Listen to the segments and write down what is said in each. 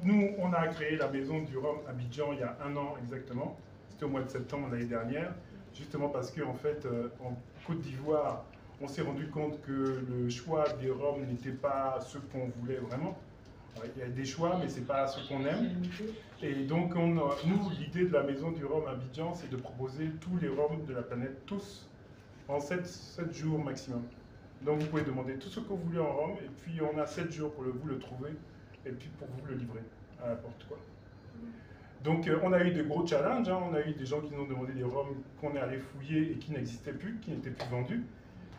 nous, on a créé la maison du rhum à Abidjan il y a 1 an exactement. C'était au mois de septembre l'année dernière, justement parce qu'en fait, en Côte d'Ivoire, on s'est rendu compte que le choix des rhums n'était pas ce qu'on voulait vraiment. Il y a des choix, mais ce n'est pas ce qu'on aime. Et donc, nous, l'idée de la maison du rhum à Abidjan, c'est de proposer tous les rhums de la planète, tous, en 7 jours maximum. Donc, vous pouvez demander tout ce que vous voulez en rhum, et puis on a 7 jours pour vous le trouver, et puis pour vous le livrer à n'importe quoi. Donc, on a eu de gros challenges, hein. On a eu des gens qui nous ont demandé des rhums qu'on est allé fouiller et qui n'existaient plus, qui n'étaient plus vendus,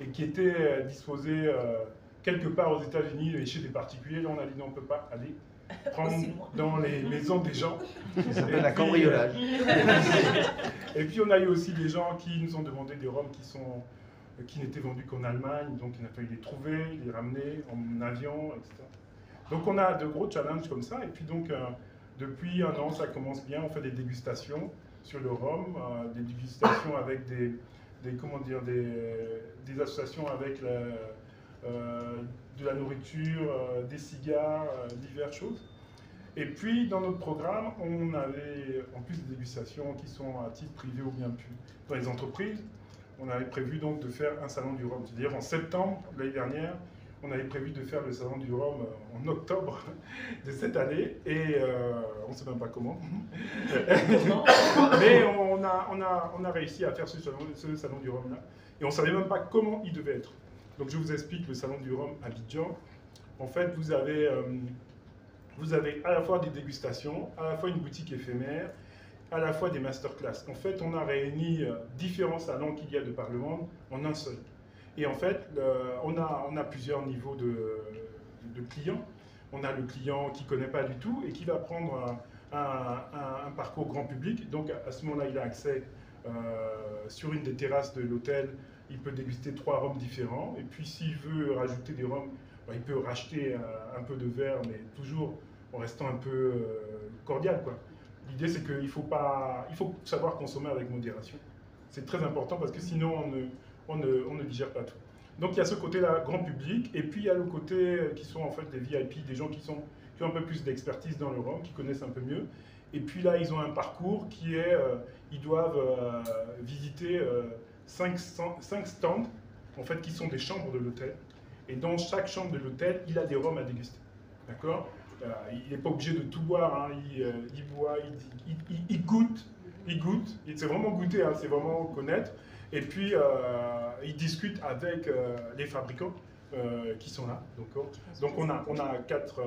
et qui étaient disposés quelque part aux États-Unis et chez des particuliers. Là, on a dit non, on ne peut pas aller prendre dans les maisons des gens. Ça s'appelle un cambriolage. Et puis, on a eu aussi des gens qui nous ont demandé des rhums qui n'étaient vendus qu'en Allemagne, donc il a fallu les trouver, les ramener en avion, etc. Donc, on a de gros challenges comme ça, et puis donc... depuis 1 an, ça commence bien. On fait des dégustations sur le rhum, des dégustations avec des associations avec de la nourriture, des cigares, diverses choses. Et puis, dans notre programme, on avait, en plus des dégustations qui sont à titre privé ou bien plus dans les entreprises, on avait prévu donc de faire un salon du rhum. C'est-à-dire en septembre l'année dernière, on avait prévu de faire le salon du rhum en octobre de cette année et on ne sait même pas comment. Mais on a réussi à faire ce salon du rhum là et on ne savait même pas comment il devait être. Donc je vous explique le salon du rhum à Abidjan. En fait, vous avez à la fois des dégustations, à la fois une boutique éphémère, à la fois des masterclass. En fait, on a réuni différents salons qu'il y a de par le monde en un seul. Et en fait, on a plusieurs niveaux de clients. On a le client qui ne connaît pas du tout et qui va prendre un parcours grand public. Donc à ce moment-là, il a accès sur une des terrasses de l'hôtel. Il peut déguster 3 rhums différents. Et puis s'il veut rajouter des rhums, il peut racheter un peu de verre, mais toujours en restant un peu cordial, quoi. L'idée, c'est qu'il faut savoir consommer avec modération. C'est très important parce que sinon, on ne digère pas tout. Donc il y a ce côté-là, grand public, et puis il y a le côté qui sont en fait des VIP, des gens qui ont un peu plus d'expertise dans le rhum, qui connaissent un peu mieux. Et puis là, ils ont un parcours qui est, ils doivent visiter 5 stands, en fait, qui sont des chambres de l'hôtel. Et dans chaque chambre de l'hôtel, il a des rhums à déguster. D'accord ? Il n'est pas obligé de tout boire, hein. Il boit, il goûte, c'est vraiment goûter, hein. C'est vraiment connaître. Et puis, il discute avec les fabricants qui sont là. Donc on a 4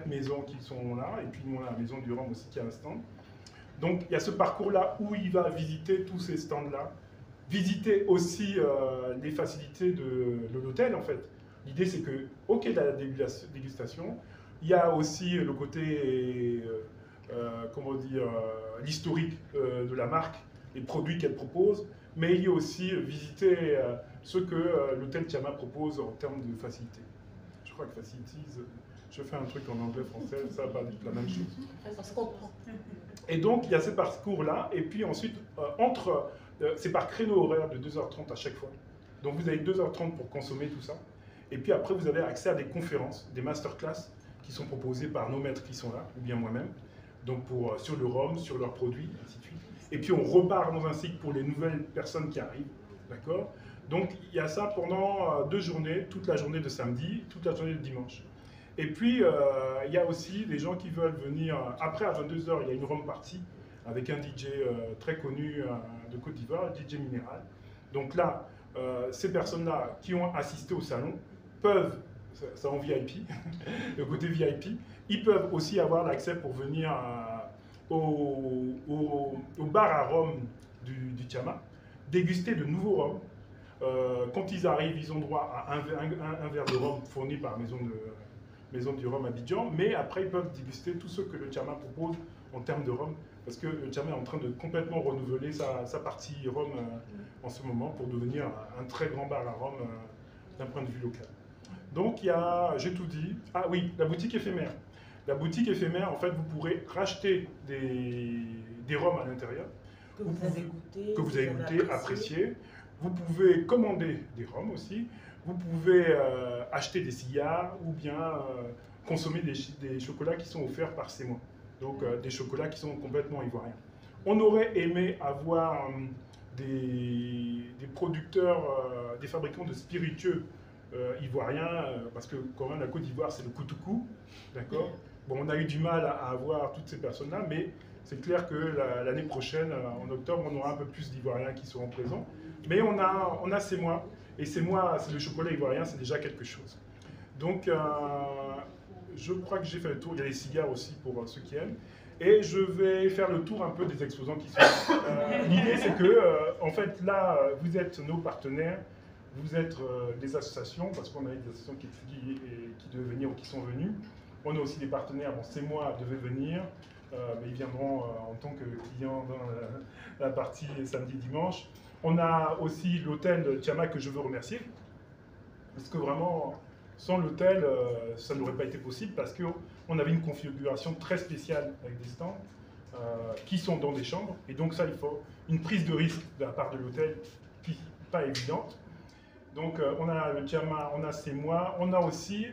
maisons qui sont là, et puis nous, on a la maison du rhum aussi qui a un stand. Donc il y a ce parcours-là où il va visiter tous ces stands-là, visiter aussi les facilités de l'hôtel, en fait. L'idée, c'est que, ok, la dégustation, il y a aussi le côté, comment dire, l'historique de la marque, les produits qu'elle propose, mais il y a aussi visiter ce que l'hôtel Tiama propose en termes de facilité. Je crois que facilities, je fais un truc en anglais-français, ça va pas être la même chose. On se comprend. Et donc, il y a ce parcours-là, et puis ensuite, c'est par créneau horaire de 2h30 à chaque fois. Donc, vous avez 2h30 pour consommer tout ça. Et puis après, vous avez accès à des conférences, des masterclass qui sont proposées par nos maîtres qui sont là, ou bien moi-même, donc sur le rhum, sur leurs produits, ainsi de suite. Et puis on repart dans un cycle pour les nouvelles personnes qui arrivent, d'accord? Donc il y a ça pendant 2 journées, toute la journée de samedi, toute la journée de dimanche. Et puis il y a aussi des gens qui veulent venir, après à 22h, il y a une rhum party avec un DJ très connu de Côte d'Ivoire, DJ Minéral. Donc là, ces personnes-là qui ont assisté au salon peuvent, ça en VIP, le côté VIP, ils peuvent aussi avoir l'accès pour venir au bar à rhum du Tiama, déguster de nouveaux rhums. Quand ils arrivent, ils ont droit à un verre de rhum fourni par Maison du Rhum Abidjan, mais après ils peuvent déguster tout ce que le Tiama propose en termes de rhum, parce que le Tiama est en train de complètement renouveler sa partie rhum en ce moment pour devenir un très grand bar à rhum d'un point de vue local. Donc il y a, j'ai tout dit, ah oui, la boutique éphémère. La boutique éphémère, en fait, vous pourrez racheter des rhums à l'intérieur. Que vous avez goûté, que vous avez goûté, apprécié. Vous pouvez commander des rhums aussi. Vous pouvez acheter des cigares ou bien consommer des chocolats qui sont offerts par C'est Moi. Donc des chocolats qui sont complètement ivoiriens. On aurait aimé avoir des producteurs, des fabricants de spiritueux ivoiriens, parce que quand même la Côte d'Ivoire c'est le koutoukou, d'accord. Bon, on a eu du mal à avoir toutes ces personnes-là, mais c'est clair que l'année prochaine, en octobre, on aura un peu plus d'Ivoiriens qui seront présents. Mais on a C'est Moi, et C'est Moi, c'est le chocolat ivoirien, c'est déjà quelque chose. Donc, je crois que j'ai fait le tour. Il y a les cigares aussi pour ceux qui aiment. Et je vais faire le tour un peu des exposants qui sont là. L'idée, c'est que, en fait, là, vous êtes nos partenaires, vous êtes des associations, parce qu'on a des associations qui devaient venir ou qui sont venues. On a aussi des partenaires, bon, C'est Moi devait venir, mais ils viendront en tant que clients dans la partie samedi-dimanche. On a aussi l'hôtel Tiama que je veux remercier, parce que vraiment, sans l'hôtel, ça n'aurait pas été possible, parce qu'on avait une configuration très spéciale avec des stands qui sont dans des chambres, et donc ça, il faut une prise de risque de la part de l'hôtel qui n'est pas évidente. Donc on a le Tiama, on a C'est Moi, on a aussi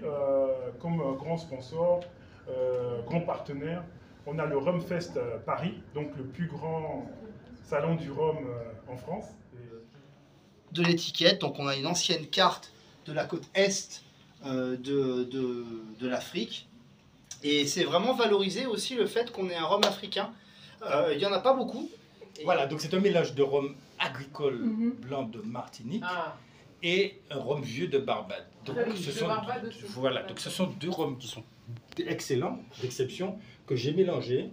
comme grand sponsor, grand partenaire, on a le Rumfest Paris, donc le plus grand salon du rhum en France. De l'étiquette, donc on a une ancienne carte de la côte est de l'Afrique. Et c'est vraiment valoriser aussi le fait qu'on ait un rhum africain. Il n'y en a pas beaucoup. Voilà, donc c'est un mélange de rhum agricole blanc de Martinique et un rhum vieux de Barbade. Donc, donc ce sont deux rhums qui sont excellents, d'exception, que j'ai mélangés.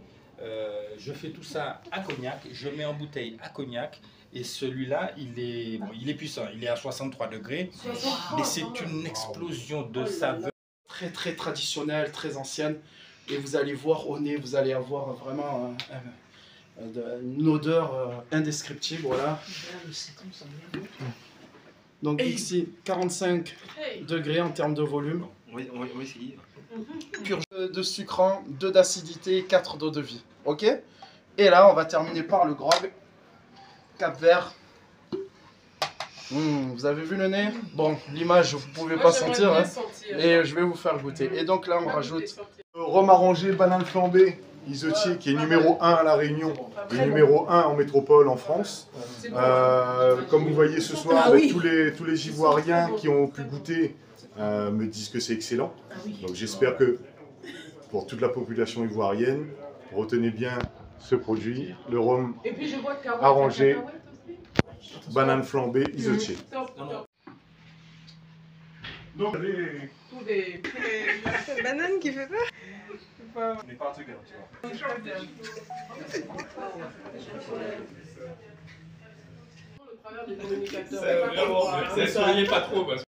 Je fais tout ça à cognac, je mets en bouteille à cognac. Et celui-là, il est puissant, il est à 63 degrés, mais c'est une explosion de saveur. Très très traditionnelle, très ancienne. Et vous allez voir au nez, vous allez avoir vraiment une odeur indescriptible, voilà. Donc ici, 45 degrés en termes de volume. On va essayer. Pur de sucrant, 2 d'acidité, 4 d'eau de vie. Ok? Et là, on va terminer par le grog. Cap-Vert. Vous avez vu le nez? Bon, l'image, vous ne pouvez pas sentir, hein, et je vais vous faire goûter. Et donc là, on rajoute rhum arrangé, banane flambée, Isotier, qui est numéro 1 à La Réunion et numéro 1 en métropole en France. Comme vous voyez ce soir, tous les Ivoiriens qui ont pu goûter me disent que c'est excellent. Donc j'espère que pour toute la population ivoirienne, retenez bien ce produit, le rhum arrangé, banane flambée, Isotier. Donc, C'est banane qui fait peur. On n'est pas un truc, tu vois. Soyez pas trop parce que